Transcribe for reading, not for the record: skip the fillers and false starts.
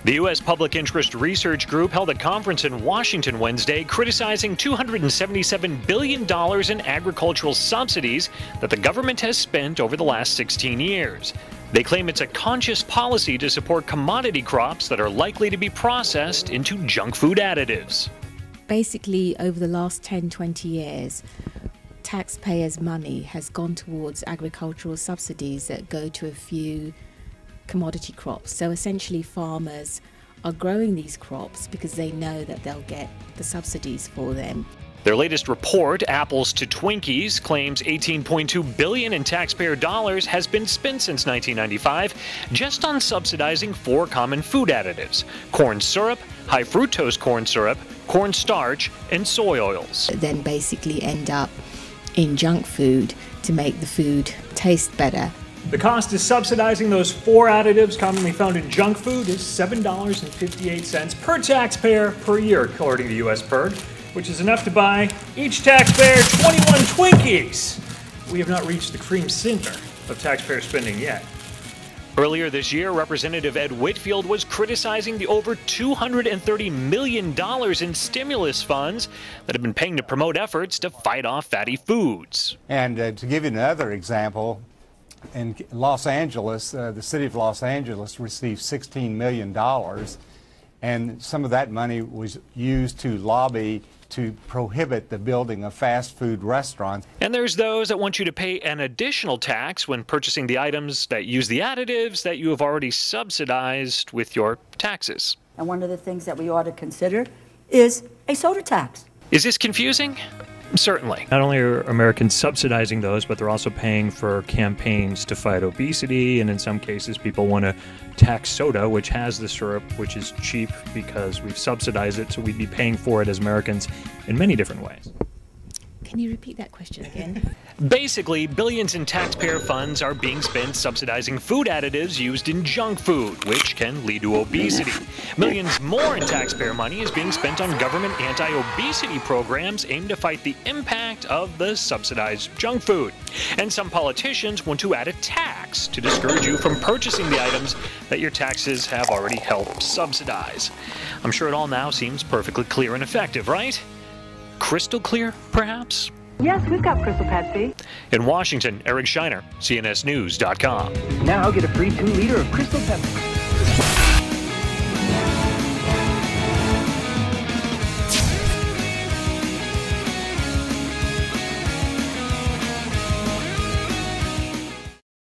The U.S. Public Interest Research Group held a conference in Washington Wednesday criticizing $277 billion in agricultural subsidies that the government has spent over the last 16 years. They claim it's a conscious policy to support commodity crops that are likely to be processed into junk food additives. Basically, over the last 10-20 years, taxpayers' money has gone towards agricultural subsidies that go to a few commodity crops. So essentially farmers are growing these crops because they know that they'll get the subsidies for them. Their latest report, Apples to Twinkies, claims $18.2 billion in taxpayer dollars has been spent since 1995 just on subsidizing 4 common food additives: corn syrup, high fructose corn syrup, cornstarch, and soy oils. Then basically end up in junk food to make the food taste better. The cost of subsidizing those 4 additives commonly found in junk food is $7.58 per taxpayer per year, according to U.S. PIRG, which is enough to buy each taxpayer 21 Twinkies. We have not reached the cream center of taxpayer spending yet. Earlier this year, Representative Ed Whitfield was criticizing the over $230 million in stimulus funds that have been paying to promote efforts to fight off fatty foods. And to give you another example, in Los Angeles, the city of Los Angeles received $16 million, and some of that money was used to lobby to prohibit the building of fast food restaurants. And there's those that want you to pay an additional tax when purchasing the items that use the additives that you have already subsidized with your taxes. And one of the things that we ought to consider is a soda tax. Is this confusing? Certainly. Not only are Americans subsidizing those, but they're also paying for campaigns to fight obesity, and in some cases people want to tax soda, which has the syrup, which is cheap because we've subsidized it, so we'd be paying for it as Americans in many different ways. Can you repeat that question again? Basically, billions in taxpayer funds are being spent subsidizing food additives used in junk food, which can lead to obesity. Millions more in taxpayer money is being spent on government anti-obesity programs aimed to fight the impact of the subsidized junk food. And some politicians want to add a tax to discourage you from purchasing the items that your taxes have already helped subsidize. I'm sure it all now seems perfectly clear and effective, right? Crystal clear, perhaps? Yes, we've got Crystal Pepsi. In Washington, Eric Shiner, CNSNews.com. Now get a free 2-liter of Crystal Pepsi.